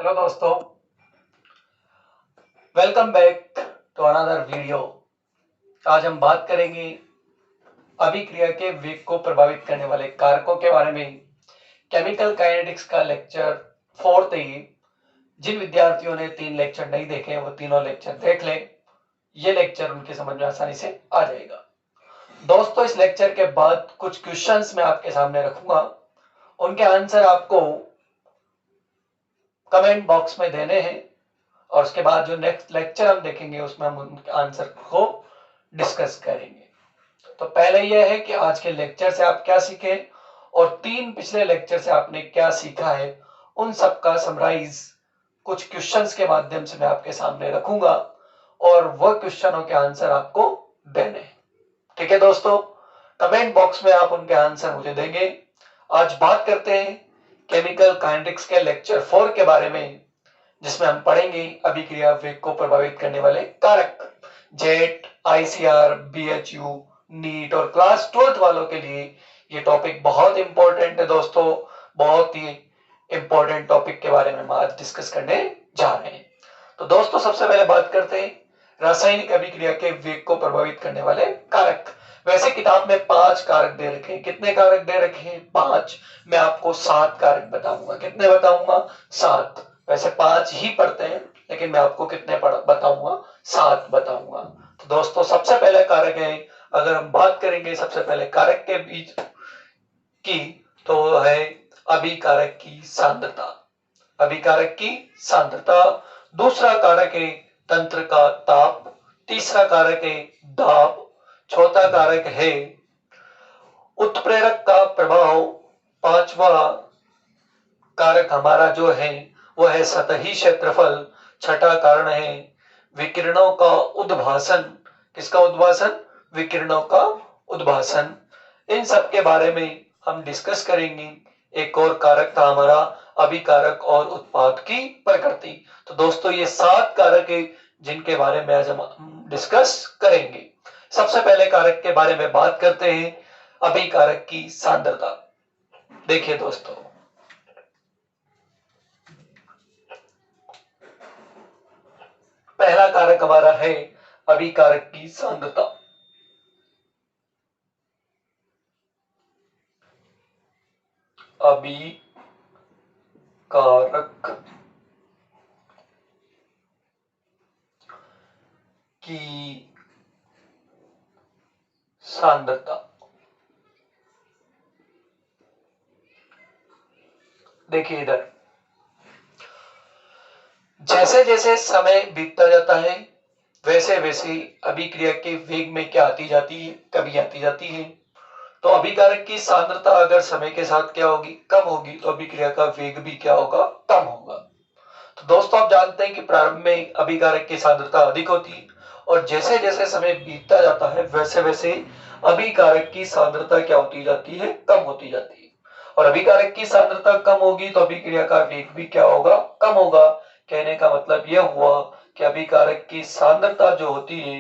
Hello दोस्तों, welcome back to another video. आज हम बात करेंगे अभिक्रिया के वेग को प्रभावित करने वाले कारकों के बारे में। केमिकल काइनेटिक्स का लेक्चर 4th है। जिन विद्यार्थियों ने 3 लेक्चर नहीं देखे वो तीनों लेक्चर देख लें। ये लेक्चर उनके समझ में आसानी से आ जाएगा। दोस्तों, इस लेक्चर के बाद कुछ क्वेश्चंस मैं आपके सामने रखूंगा, उनके आंसर आपको कमेंट बॉक्स में देने हैं और उसके बाद जो नेक्स्ट लेक्चर हम देखेंगे उसमें हम उनके आंसर को डिस्कस करेंगे। तो पहले यह है कि आज के लेक्चर से आप क्या सीखे और 3 पिछले लेक्चर से आपने क्या सीखा है, उन सब का समराइज कुछ क्वेश्चंस के माध्यम से मैं आपके सामने रखूंगा और वह क्वेश्चनों के आंसर आपको देने हैं। ठीक है दोस्तों, कमेंट बॉक्स में आप उनके आंसर मुझे देंगे। आज बात करते हैं केमिकल काइनेटिक्स के लेक्चर 4 के बारे में, जिसमें हम पढ़ेंगे अभिक्रिया वेग को प्रभावित करने वाले कारक। जेट, आईसीआर, बीएचयू, नीट और क्लास 12th वालों के लिए ये टॉपिक बहुत इंपॉर्टेंट है दोस्तों। बहुत ही इंपॉर्टेंट टॉपिक के बारे में हम आज डिस्कस करने जा रहे हैं। तो दोस्तों, सबसे पहले बात करते हैं रासायनिक अभिक्रिया के वेग को प्रभावित करने वाले कारक। वैसे किताब में 5 कारक दे रखे हैं। कितने कारक दे रखे हैं? 5। मैं आपको 7 कारक बताऊंगा। कितने बताऊंगा? 7। वैसे 5 ही पढ़ते हैं, लेकिन मैं आपको कितने बताऊंगा? 7 बताऊंगा। तो दोस्तों, सबसे पहले कारक है, अगर हम बात करेंगे सबसे पहले कारक के बीच की, तो है अभिकारक की सांद्रता। अभिकारक की सांद्रता। दूसरा कारक है तंत्र का ताप। तीसरा कारक है दाब। चौथा कारक है उत्प्रेरक का प्रभाव। पांचवा कारक हमारा जो है वह है सतही क्षेत्रफल। छठा कारण है विकिरणों का उद्भासन। किसका उद्भासन? विकिरणों का उद्भासन। इन सब के बारे में हम डिस्कस करेंगे। एक और कारक था हमारा अभिकारक और उत्पाद की प्रकृति। तो दोस्तों, ये 7 कारक है जिनके बारे में आज हम डिस्कस करेंगे। सबसे पहले कारक के बारे में बात करते हैं, अभिकारक की सांद्रता। देखिए दोस्तों, पहला कारक हमारा है अभिकारक की सांद्रता। अभिकारक की सांद्रता। देखिए इधर, जैसे जैसे समय बीतता जाता है वैसे वैसे अभिक्रिया के वेग में क्या आती जाती है? कमी आती जाती है। तो अभिकारक की सांद्रता अगर समय के साथ क्या होगी? कम होगी। तो अभिक्रिया का वेग भी क्या होगा? कम होगा। तो दोस्तों, आप जानते हैं कि प्रारंभ में अभिकारक की सांद्रता अधिक होती है और जैसे जैसे समय बीतता जाता है वैसे वैसे अभिकारक की सांद्रता क्या होती जाती है? कम होती जाती है। और अभिकारक की सांद्रता कम होगी तो अभिक्रिया का वेग भी क्या होगा? कम होगा। कहने का मतलब यह हुआ कि अभिकारक की सांद्रता जो होती है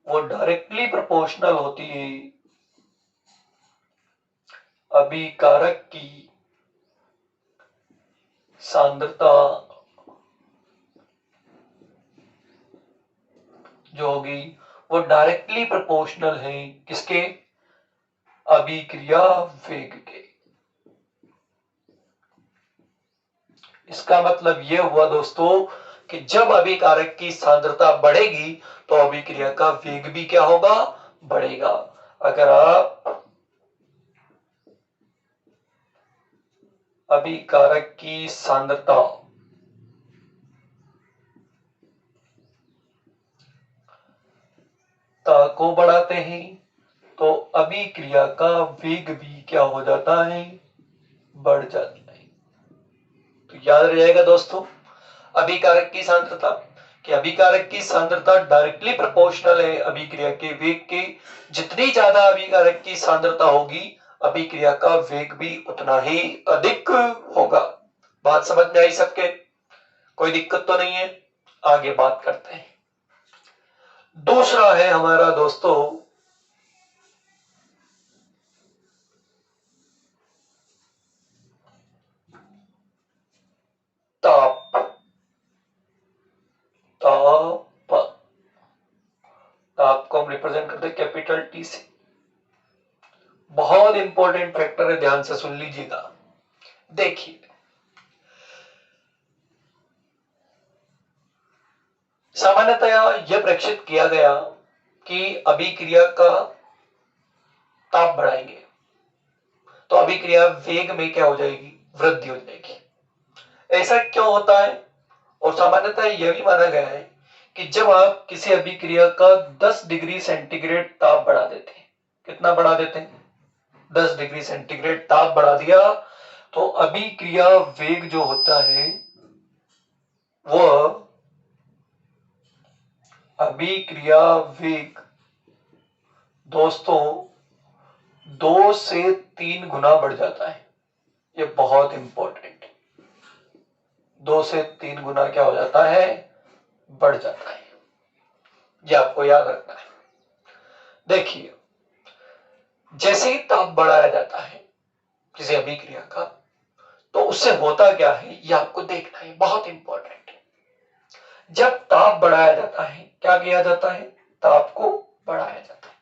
वो डायरेक्टली प्रोपोर्शनल होती है अभिकारक की सांद्रता जो होगी वो डायरेक्टली प्रोपोर्शनल है किसके? अभिक्रिया वेग के। इसका मतलब यह हुआ दोस्तों कि जब अभिकारक की सांद्रता बढ़ेगी तो अभिक्रिया का वेग भी क्या होगा? बढ़ेगा। अगर आप अभिकारक की सांद्रता को बढ़ाते हैं तो अभिक्रिया का वेग भी क्या हो जाता है? बढ़ जाता है। तो याद रह जाएगा दोस्तों, अभिकारक की सांद्रता, कि अभिकारक की सांद्रता डायरेक्टली प्रोपोर्शनल है अभिक्रिया के वेग के। जितनी ज्यादा अभिकारक की सांद्रता होगी अभिक्रिया का वेग भी उतना ही अधिक होगा। बात समझ में आई सबके? कोई दिक्कत तो नहीं है? आगे बात करते हैं। दूसरा है हमारा दोस्तों ताप। ताप, ताप को हम रिप्रेजेंट करते हैं कैपिटल टी से। बहुत इंपॉर्टेंट फैक्टर है, ध्यान से सुन लीजिएगा। देखिए सामान्यतया यह प्रेक्षित किया गया कि अभिक्रिया का ताप बढ़ाएंगे तो अभिक्रिया वेग में क्या हो जाएगी, वृद्धि हो जाएगी। ऐसा क्यों होता है? और सामान्यतः यह भी माना गया है कि जब आप किसी अभिक्रिया का 10 डिग्री सेंटीग्रेड ताप बढ़ा देते हैं, कितना बढ़ा देते हैं, 10 डिग्री सेंटीग्रेड ताप बढ़ा दिया, तो अभिक्रिया वेग जो होता है वह अभिक्रिया वेग दोस्तों 2 से 3 गुना बढ़ जाता है। ये बहुत इंपॉर्टेंट है, 2 से 3 गुना क्या हो जाता है, बढ़ जाता है। ये आपको याद रखना है। देखिए जैसे ही ताप बढ़ाया जाता है किसी अभिक्रिया का, तो उससे होता क्या है ये आपको देखना है, बहुत इंपॉर्टेंट है। जब ताप बढ़ाया जाता है, क्या किया जाता है, ताप को बढ़ाया जाता है,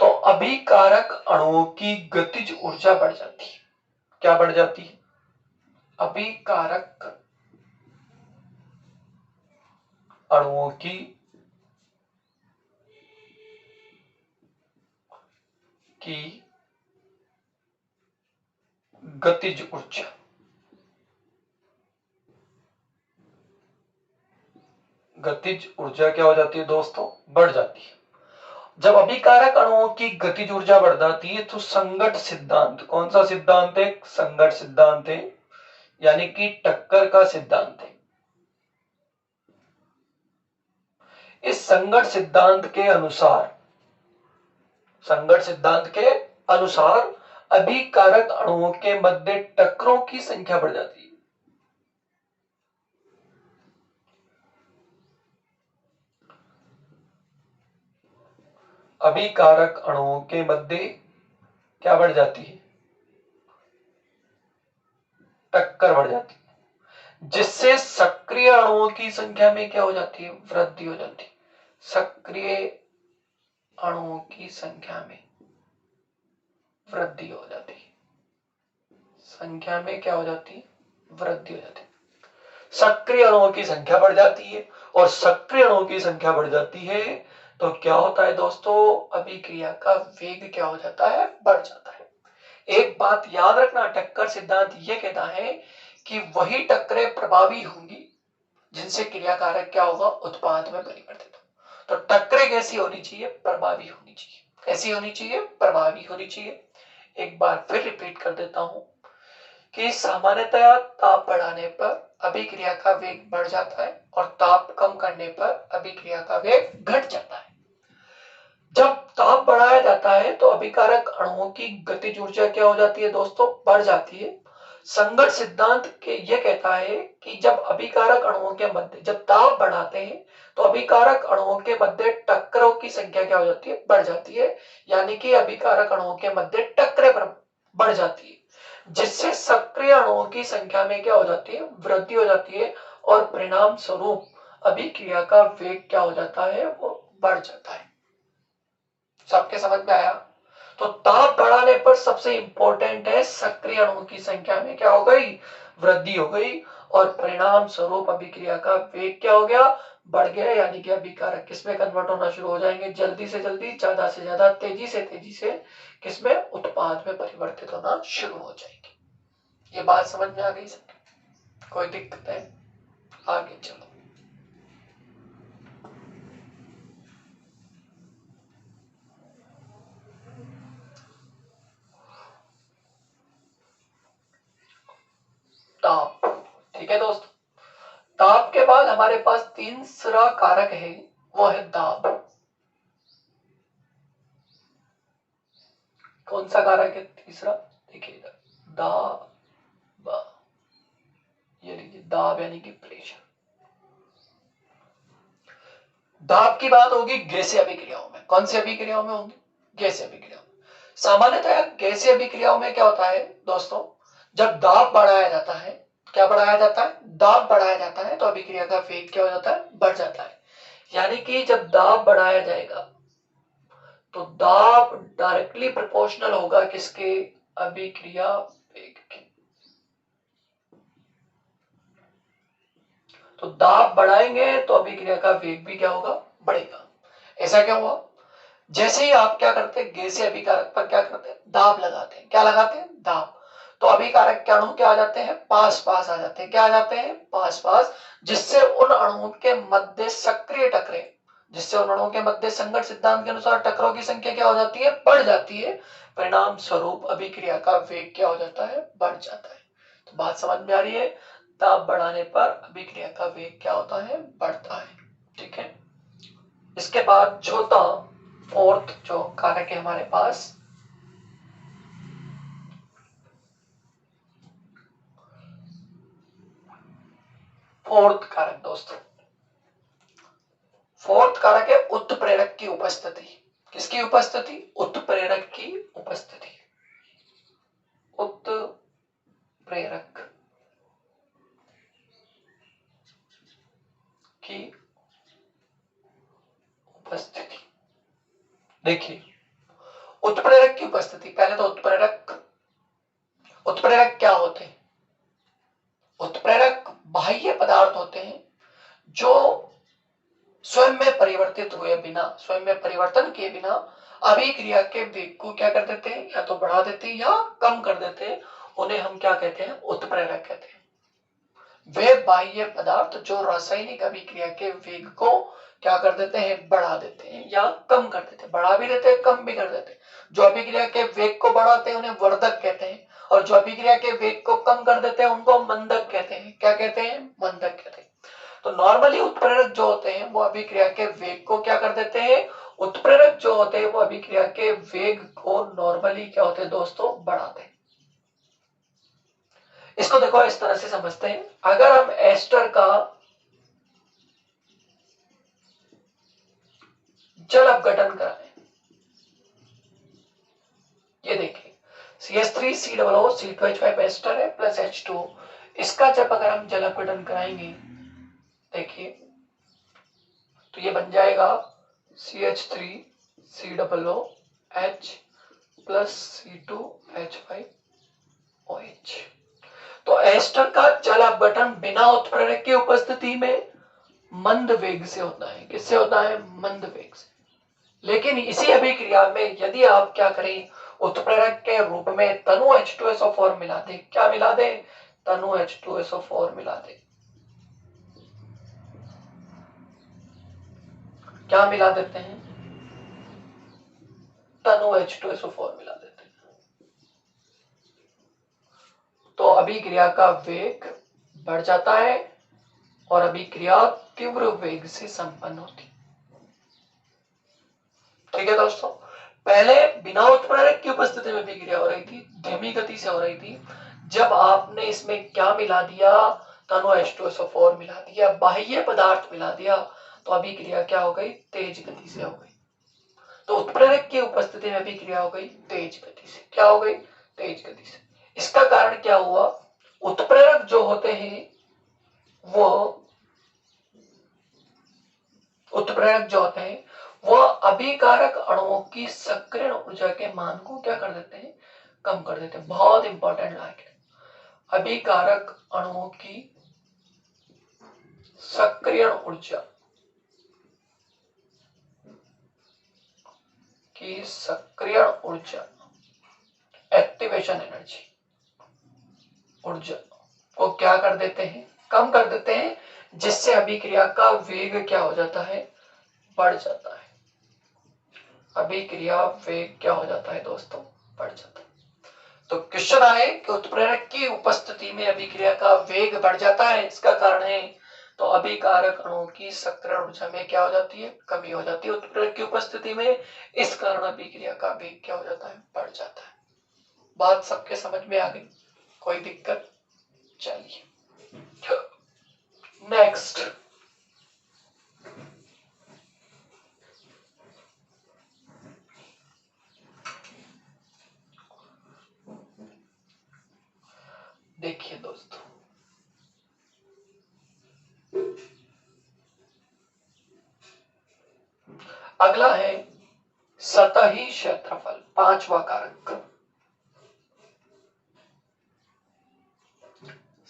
तो अभिकारक अणुओं की गतिज ऊर्जा बढ़ जाती है। क्या बढ़ जाती है, अभिकारक अणुओं की गतिज ऊर्जा, गतिज ऊर्जा क्या हो जाती है दोस्तों, बढ़ जाती है। जब अभिकारक अणुओं की गतिज ऊर्जा बढ़ जाती है तो संगत सिद्धांत, कौन सा सिद्धांत है, संगत सिद्धांत है, यानी कि टक्कर का सिद्धांत है। इस संगत सिद्धांत के अनुसार, संगत सिद्धांत के अनुसार अभिकारक अणुओं के मध्य टक्करों की संख्या बढ़ जाती है। अभिकारक अणुओं के मध्य क्या बढ़ जाती है, टक्कर बढ़ जाती है, जिससे सक्रिय अणुओं की संख्या में क्या हो जाती है, वृद्धि हो जाती है। सक्रिय अणुओं की संख्या में वृद्धि हो जाती है, संख्या में क्या हो जाती है, वृद्धि हो जाती है। सक्रिय अणुओं की संख्या बढ़ जाती है, और सक्रिय अणुओं की संख्या बढ़ जाती है तो क्या होता है दोस्तों, अभिक्रिया का वेग क्या हो जाता है, बढ़ जाता है। एक बात याद रखना, टक्कर सिद्धांत यह कहता है कि वही टक्करें प्रभावी होंगी जिनसे क्रियाकारक क्या होगा, उत्पाद में परिवर्तित हो। तो टक्करें कैसी होनी चाहिए, प्रभावी होनी चाहिए। कैसी होनी चाहिए, प्रभावी होनी चाहिए। एक बार फिर रिपीट कर देता हूं कि सामान्यतया ताप बढ़ाने पर अभिक्रिया का वेग बढ़ जाता है और ताप कम करने पर अभिक्रिया का वेग घट जाता है। जब ताप बढ़ाया जाता है तो अभिकारक अणुओं की गतिज ऊर्जा क्या हो जाती है दोस्तों, बढ़ जाती है। संगत सिद्धांत के यह कहता है कि जब अभिकारक अणुओं के मध्य, जब ताप बढ़ाते हैं तो अभिकारक अणुओं के मध्य टक्करों की संख्या क्या हो जाती है, बढ़ जाती है, यानी कि अभिकारक अणुओं के मध्य टक्करें बढ़ जाती है, जिससे सक्रिय अणुओं की संख्या में क्या हो जाती है, वृद्धि हो जाती है, और परिणाम स्वरूप अभिक्रिया का वेग क्या हो जाता है, वो बढ़ जाता है। सबके समझ में आया? तो ताप बढ़ाने पर सबसे इंपॉर्टेंट है सक्रिय अणुओं की संख्या में क्या हो गई, वृद्धि हो गई, और परिणाम स्वरूप अभिक्रिया का वेग क्या हो गया, बढ़ गया, यानी कि अभिकारक किसमें कन्वर्ट होना शुरू हो जाएंगे, जल्दी से जल्दी, ज्यादा से ज्यादा, तेजी से किसमें, उत्पाद में परिवर्तित होना शुरू हो जाएंगे। ये बात समझ में आ गई सर? कोई दिक्कत है? आगे चलो। ताप, ठीक है दोस्तों। ताप के बाद हमारे पास तीसरा कारक है, वो है दाब। कौन सा कारक है तीसरा, देखिए इधर, दाब, ये लीजिए, दाब यानी कि प्रेशर। दाब की बात होगी गैसीय अभिक्रियाओं में। कौन सी अभिक्रियाओं में होगी, गैसीय अभिक्रियाओं में। सामान्यतः गैसीय अभिक्रियाओं में क्या होता है दोस्तों, जब दाब बढ़ाया जाता है क्या बढ़ाया जाता है, दाब बढ़ाया जाता है, तो अभिक्रिया का वेग क्या हो जाता है, बढ़ जाता है। यानी कि जब दाब बढ़ाया जाएगा तो दाब डायरेक्टली प्रोपोर्शनल होगा किसके, अभिक्रिया वेग के। तो दाब बढ़ाएंगे तो अभिक्रिया का वेग भी क्या होगा, बढ़ेगा। ऐसा क्या हुआ, जैसे ही आप क्या करते हैं, गैसीय अभिकारक पर क्या करते हैं, दाब लगाते हैं, क्या लगाते हैं, दाब। तो अभिकारक के अणु क्या आ जाते हैं, पास पास आ जाते हैं, क्या आ जाते हैं, पास पास, जिससे उन अणुओं के मध्य सक्रिय टकरे, जिससे उन अणुओं के मध्य संगत सिद्धांत के अनुसार टकराव की संख्या क्या हो जाती है, बढ़ जाती है। परिणाम स्वरूप अभिक्रिया का वेग क्या हो जाता है, बढ़ जाता है। तो बात समझ में आ रही है, दाब बढ़ाने पर अभिक्रिया का वेग क्या होता है, बढ़ता है। ठीक है, इसके बाद चौथा फोर्थ जो कारक है हमारे पास, फोर्थ कारक दोस्तों, फोर्थ कारक है उत्प्रेरक की उपस्थिति। किसकी उपस्थिति, उत्प्रेरक की उपस्थिति, उत्प्रेरक की उपस्थिति। देखिए, उत्प्रेरक की उपस्थिति, पहले तो उत्प्रेरक क्या होते हैं, उत्प्रेरक बाह्य पदार्थ होते हैं जो स्वयं में परिवर्तित हुए बिना, स्वयं में परिवर्तन किए बिना अभिक्रिया के वेग को क्या कर देते हैं, या तो बढ़ा देते हैं या कम कर देते हैं। उन्हें हम क्या कहते हैं, उत्प्रेरक कहते हैं। वे बाह्य पदार्थ जो रासायनिक अभिक्रिया के वेग को क्या कर देते हैं, बढ़ा देते हैं या कम कर देते हैं, बढ़ा भी देते हैं, कम भी कर देते हैं। जो अभिक्रिया के वेग को बढ़ाते हैं उन्हें वर्धक कहते हैं, और जो अभिक्रिया के वेग को कम कर देते हैं उनको मंदक कहते हैं। क्या कहते हैं, मंदक कहते हैं। तो नॉर्मली उत्प्रेरक जो होते हैं वो अभिक्रिया के वेग को क्या कर देते हैं, उत्प्रेरक जो होते हैं वो अभिक्रिया के वेग को नॉर्मली क्या होते हैं दोस्तों, बढ़ाते हैं। इसको देखो इस तरह से समझते हैं, अगर हम एस्टर का जल अपघटन कराएं, ये देखिए CH3COO, C2H5 एस्टर है प्लस H2, इसका जब अगर हम जल अपघटन कराएंगे, देखिए तो ये बन जाएगा CH3COOH प्लस C2H5OH। तो एस्टर का जल अपघटन बिना उत्प्रेरक की उपस्थिति में मंद वेग से होता है। किससे होता है, मंद वेग से। लेकिन इसी अभिक्रिया में यदि आप क्या करें, उत्प्रेरक के रूप में तनु H2SO4 मिला दे, क्या मिला दे, तनु H2SO4 मिला दे, क्या मिला देते हैं, तनु H2SO4 मिला देते हैं, तो अभिक्रिया का वेग बढ़ जाता है और अभिक्रिया तीव्र वेग से संपन्न होती है। ठीक है दोस्तों, पहले बिना उत्प्रेरक की उपस्थिति में अभिक्रिया हो रही थी, धीमी गति से हो रही थी। जब आपने इसमें क्या मिला दिया, तनु H2SO4 मिला दिया, बाह्य पदार्थ मिला दिया, तो अभिक्रिया क्या हो गई, तेज गति से हो गई। तो उत्प्रेरक की उपस्थिति में अभिक्रिया हो गई तेज गति से, क्या हो गई, तेज गति से। इसका कारण क्या हुआ, उत्प्रेरक जो होते हैं वो, उत्प्रेरक जो होते हैं वह अभिकारक अणुओं की सक्रियण ऊर्जा के मान को क्या कर देते हैं, कम कर देते हैं। बहुत इंपॉर्टेंट लाइन है, अभिकारक अणुओं की सक्रियण ऊर्जा की सक्रियण ऊर्जा, एक्टिवेशन एनर्जी, ऊर्जा को क्या कर देते हैं, कम कर देते हैं, जिससे अभिक्रिया का वेग क्या हो जाता है, बढ़ जाता है। अभिक्रिया वेग क्या हो जाता है दोस्तों, बढ़ जाता है। तो क्वेश्चन आए कि उत्प्रेरक की उपस्थिति में अभिक्रिया का वेग बढ़ जाता है, इसका कारण है तो अभिकारक अणुओं की सक्रियण ऊर्जा में क्या हो जाती है, कमी हो जाती है उत्प्रेरक की उपस्थिति में। इस कारण अभिक्रिया का वेग क्या हो जाता है, बढ़ जाता है। बात सबके समझ में आ गई, कोई दिक्कत, चलिए नेक्स्ट। देखिए दोस्तों, अगला है सतही क्षेत्रफल, पांचवा कारक।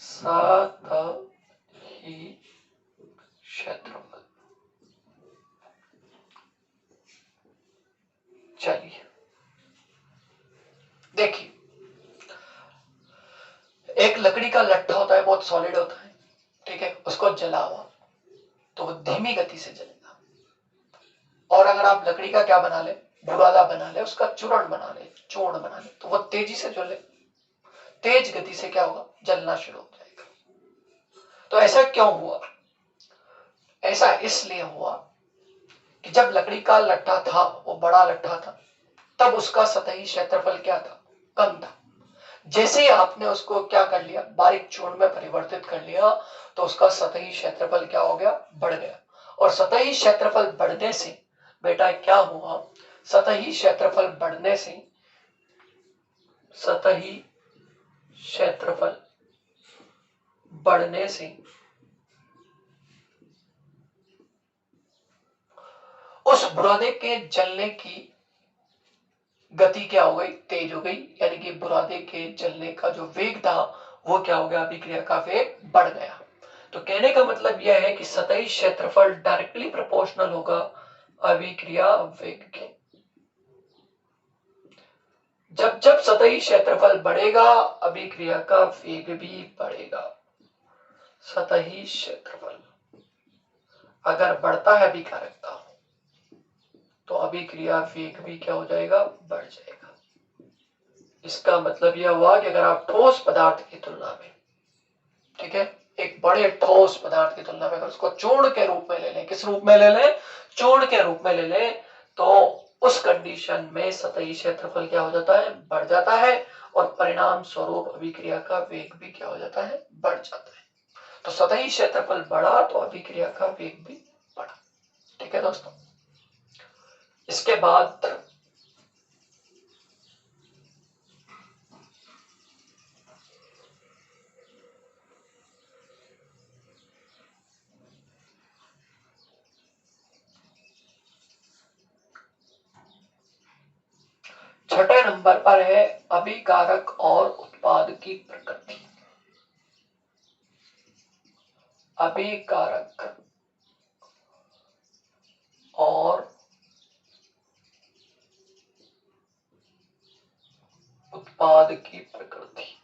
सतही क्षेत्रफल। चलिए देखिए, एक लकड़ी का लट्ठा होता है, बहुत सॉलिड होता है, ठीक है, उसको जलाओ तो वो धीमी गति से जलेगा। और अगर आप लकड़ी का क्या बना ले, बुरादा बना ले, उसका चूर्ण बना ले, चूर्ण बना ले, तो वो तेजी से जले, तेज गति से क्या होगा, जलना शुरू हो जाएगा। तो ऐसा क्यों हुआ? ऐसा इसलिए हुआ कि जब लकड़ी का लट्ठा था, वो बड़ा लट्ठा था, तब उसका सतही क्षेत्रफल क्या था, कम था। जैसे ही आपने उसको क्या कर लिया, बारीक चूर्ण में परिवर्तित कर लिया, तो उसका सतही क्षेत्रफल क्या हो गया, बढ़ गया। और सतही क्षेत्रफल बढ़ने से बेटा क्या हुआ, सतही क्षेत्रफल बढ़ने से, सतही क्षेत्रफल बढ़ने से उस बुरादे के जलने की गति क्या हो गई, तेज हो गई। यानी कि बुरादे के जलने का जो वेग था वो क्या हो गया, अभिक्रिया का वेग बढ़ गया। तो कहने का मतलब यह है कि सतही क्षेत्रफल डायरेक्टली प्रोपोर्शनल होगा अभिक्रिया वेग के। जब जब सतही क्षेत्रफल बढ़ेगा, अभिक्रिया का वेग भी बढ़ेगा। सतही क्षेत्रफल अगर बढ़ता है अभिकारकता, तो अभिक्रिया वेग भी क्या हो जाएगा, बढ़ जाएगा। इसका मतलब यह हुआ कि अगर आप ठोस पदार्थ की तुलना में, ठीक है, एक बड़े ठोस पदार्थ की तुलना में अगर उसको चूर्ण के रूप में ले लें, किस रूप में ले लें, चूर्ण के रूप में ले लें, तो उस कंडीशन में सतही क्षेत्रफल क्या हो जाता है, बढ़ जाता है, और परिणाम स्वरूप अभिक्रिया का वेग भी क्या हो जाता है, बढ़ जाता है। तो सतही क्षेत्रफल बढ़ा तो अभिक्रिया का वेग भी बढ़ा। ठीक है दोस्तों, इसके बाद छठे नंबर पर है अभिकारक और उत्पाद की प्रकृति। अभिकारक और उत्पाद की प्रकृति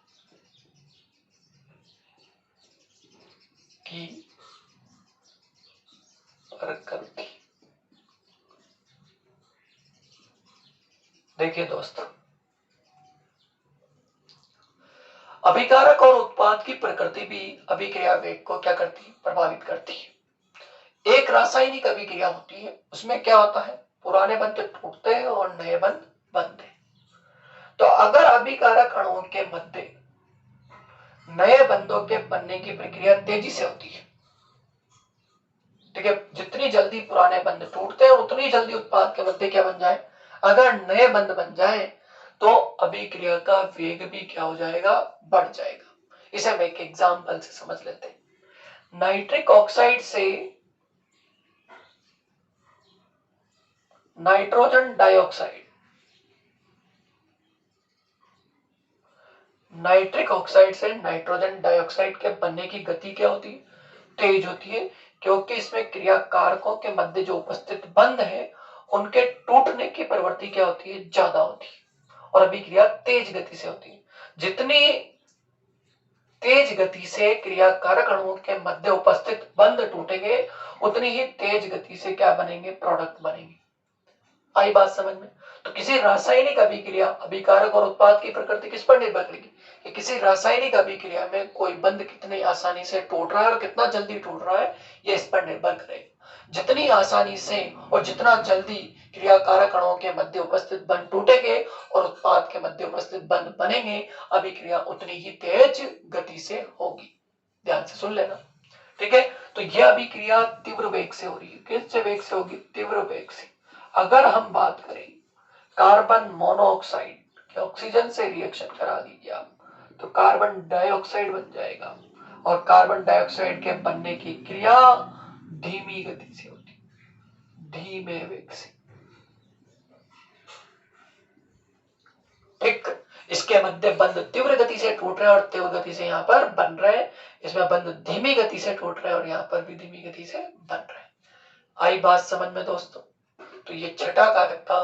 देखिए दोस्तों, अभिकारक और उत्पाद की प्रकृति भी अभिक्रिया वेग को क्या करती है, प्रभावित करती है। एक रासायनिक अभिक्रिया होती है, उसमें क्या होता है, पुराने बंध टूटते हैं और नए बंध बनते हैं। तो अगर अभिकारक अणुओं के मध्य नए बंधों के बनने की प्रक्रिया तेजी से होती है, ठीक है, जितनी जल्दी पुराने बंध टूटते हैं उतनी जल्दी उत्पाद के मध्य क्या बन जाए, अगर नए बंध बन जाए, तो अभिक्रिया का वेग भी क्या हो जाएगा, बढ़ जाएगा। इसे हम एक एग्जांपल से समझ लेते हैं। नाइट्रिक ऑक्साइड से नाइट्रोजन डाइऑक्साइड, नाइट्रिक ऑक्साइड से नाइट्रोजन डाइऑक्साइड के बनने की गति क्या होती है, तेज होती है, क्योंकि इसमें क्रिया कारकों के मध्य जो उपस्थित बंध है उनके टूटने की प्रवृत्ति क्या होती है, ज्यादा होती है, और अभिक्रिया तेज गति से होती है। जितनी तेज गति से क्रिया कारक अणुओं के मध्य उपस्थित बंध टूटेंगे, उतनी ही तेज गति से क्या बनेंगे, प्रोडक्ट बनेंगे। आई बात समझ में? तो किसी रासायनिक अभिक्रिया, अभिकारक और उत्पाद की प्रकृति किस पर निर्भर करेगी, कि किसी रासायनिक अभिक्रिया में कोई बंध कितनी आसानी से टूट रहा है और कितना जल्दी टूट रहा है, ये इस पर निर्भर करेगा। जितनी आसानी से और जितना जल्दी क्रियाकारक अणुओं के मध्य उपस्थित बंध टूटेंगे और उत्पाद के मध्य उपस्थित बंध बनेंगे, अभिक्रिया उतनी ही तेज गति से होगी। ध्यान से सुन लेना, ठीक है। तो यह अभिक्रिया तीव्र वेग से हो रही है। किस वेग से होगी, तीव्र वेग से। अगर हम बात करें कार्बन मोनोऑक्साइड के ऑक्सीजन से रिएक्शन करा दीजिए आप, तो कार्बन डाइऑक्साइड बन जाएगा, और कार्बन डाइऑक्साइड के बनने की क्रिया धीमी गति से होती, धीमे वेग से। ठीक, इसके मध्य बंद तीव्र गति से टूट रहे हैं और तीव्र गति से यहाँ पर बन रहे हैं। इसमें बंद धीमी गति से टूट रहे हैं और यहाँ पर भी धीमी गति से बन रहे हैं। आई बात समझ में दोस्तों? तो ये छठा कारक था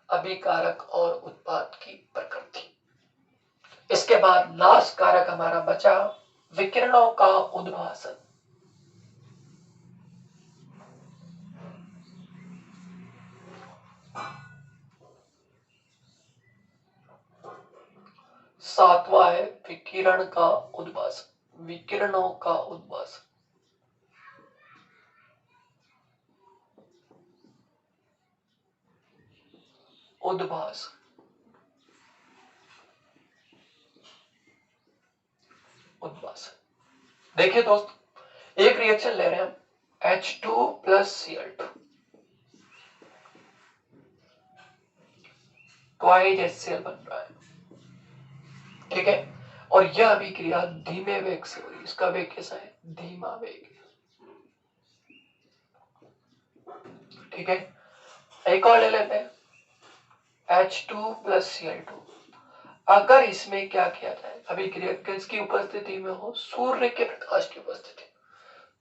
अभिकारक और उत्पाद की प्रकृति। इसके बाद लास्ट कारक हमारा बचा विकिरणों का उद्भासन। सातवां है विकिरण का उद्भासन, विकिरणों का उद्भासन। उद्भासन, उद्भासन। देखिए दोस्त, एक रिएक्शन ले रहे हैं हम H2 plus Cl2, twice HCl बन रहा है, ठीक है। और यह अभिक्रिया धीमे वेग से हो रही है। इसका वेग कैसा है? धीमा वेग, ठीक है। एक और ले लेते हैं H2 प्लस Cl2। अगर इसमें क्या किया जाए, अभिक्रिया किसकी उपस्थिति में हो? सूर्य के प्रकाश की उपस्थिति,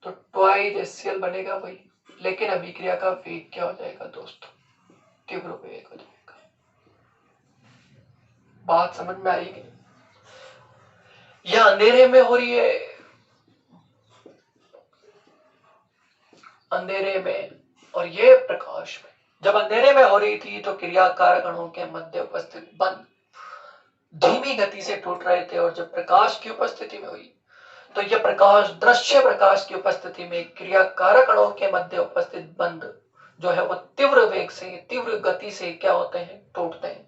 तो ट्वाइस HCl बनेगा वही, लेकिन अभिक्रिया का वेग क्या हो जाएगा दोस्तों? तीव्र वेग हो जाएगा। बात समझ में आएगी? यह अंधेरे में हो रही है, अंधेरे में, और ये प्रकाश में। जब अंधेरे में हो रही थी तो क्रियाकारक अणुओं के मध्य उपस्थित बंध धीमी गति से टूट रहे थे, और जब प्रकाश की उपस्थिति में हुई तो यह प्रकाश दृश्य प्रकाश की उपस्थिति में क्रियाकारक अणुओं के मध्य उपस्थित बंध जो है वो तीव्र वेग से, तीव्र गति से क्या होते हैं? टूटते हैं,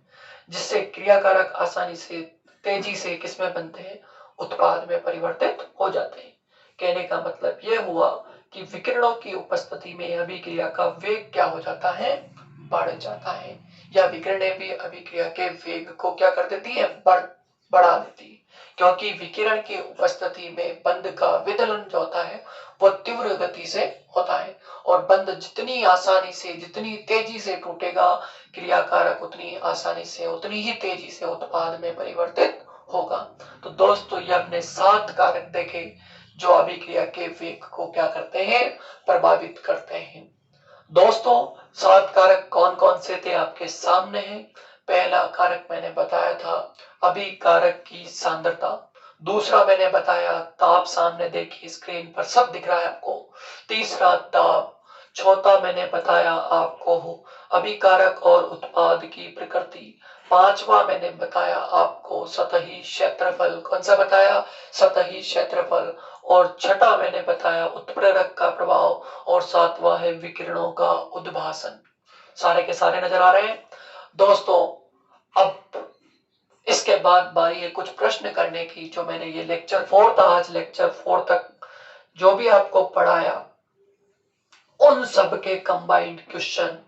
जिससे क्रियाकारक आसानी से, तेजी से किसमें बनते हैं? उत्पाद में परिवर्तित हो जाते हैं। कहने का मतलब यह हुआ कि विकिरणों की उपस्थिति में अभिक्रिया का वेग क्या हो जाता है? बढ़ जाता है। या विकिरणें भी अभिक्रिया के वेग को क्या कर देती है? बढ़ा देती है, क्योंकि विकिरण की उपस्थिति में बंध का विदलन जो होता है वो तीव्र गति से होता है, और बंध जितनी आसानी से, जितनी तेजी से टूटेगा, क्रियाकारक उतनी आसानी से, उतनी ही तेजी से उत्पाद में परिवर्तित होगा। तो दोस्तों, ये हमने 7 कारक देखे जो अभिक्रिया के वेग को क्या करते हैं? प्रभावित करते हैं। दोस्तों, 7 कारक कौन कौन से थे आपके सामने हैं। पहला कारक मैंने बताया था अभिकारक की सांद्रता। दूसरा मैंने बताया ताप, सामने देखिए स्क्रीन पर सब दिख रहा है आपको। तीसरा ताप। चौथा मैंने बताया आपको अभिकारक और उत्पाद की प्रकृति। पांचवा मैंने बताया आपको सतही क्षेत्रफल। कौन सा बताया? सतही क्षेत्रफल। और छठा मैंने बताया उत्प्रेरक का प्रभाव, और सातवां है विकिरणों का उद्भासन। सारे के सारे नजर आ रहे हैं दोस्तों? अब इसके बाद बारी है कुछ प्रश्न करने की, जो मैंने ये लेक्चर 4 था, आज लेक्चर 4 तक जो भी आपको पढ़ाया उन सब के कंबाइंड क्वेश्चन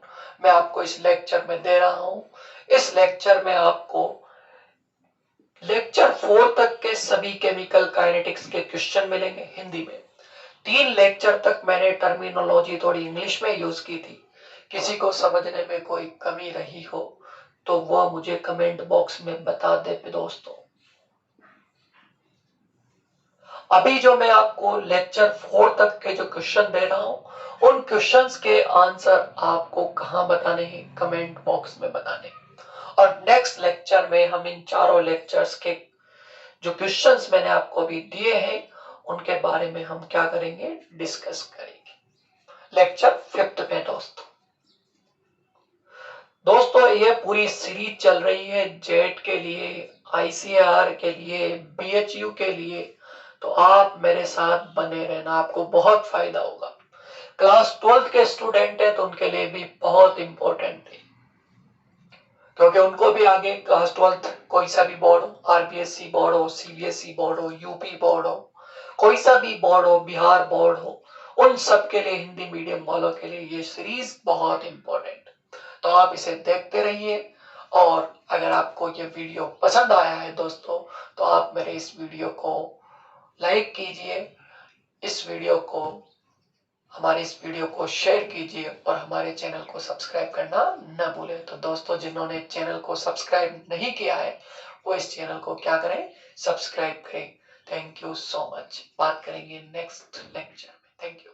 मैं आपको इस लेक्चर में दे रहा हूं। इस लेक्चर में आपको लेक्चर 4 तक के सभी केमिकल काइनेटिक्स के क्वेश्चन मिलेंगे हिंदी में। 3 लेक्चर तक मैंने टर्मिनोलॉजी थोड़ी इंग्लिश में यूज की थी। किसी को समझने में कोई कमी रही हो तो वह मुझे कमेंट बॉक्स में बता दे दोस्तों। अभी जो मैं आपको लेक्चर 4 तक के जो क्वेश्चन दे रहा हूं, उन क्वेश्चंस के आंसर आपको कहां बताने हैं? कमेंट बॉक्स में बताने। और नेक्स्ट लेक्चर में हम इन चारों लेक्चर्स के जो क्वेश्चंस मैंने आपको अभी दिए हैं उनके बारे में हम क्या करेंगे? डिस्कस करेंगे लेक्चर 5 में दोस्तों ये पूरी सीरीज चल रही है जेट के लिए, आईसीआर के लिए, बीएचयू के लिए। तो आप मेरे साथ बने रहना, आपको बहुत फायदा होगा। क्लास 12th के स्टूडेंट है तो उनके लिए भी बहुत इंपॉर्टेंट है, क्योंकि उनको भी आगे क्लास 12th कोई सा भी बोर्ड हो, आरबीएससी बोर्ड हो, सीबीएसई बोर्ड हो, यूपी बोर्ड हो, कोई सा भी बोर्ड हो, बिहार बोर्ड हो, उन सब के लिए, हिंदी मीडियम वालों के लिए ये सीरीज बहुत इंपॉर्टेंट। तो आप इसे देखते रहिए, और अगर आपको ये वीडियो पसंद आया है दोस्तों तो आप मेरे इस वीडियो को लाइक कीजिए, इस वीडियो को हमारे इस वीडियो को शेयर कीजिए और हमारे चैनल को सब्सक्राइब करना न भूलें। तो दोस्तों, जिन्होंने चैनल को सब्सक्राइब नहीं किया है वो इस चैनल को क्या करें, सब्सक्राइब करें। Thank you so much. बात करेंगे नेक्स्ट लेक्चर में। Thank you.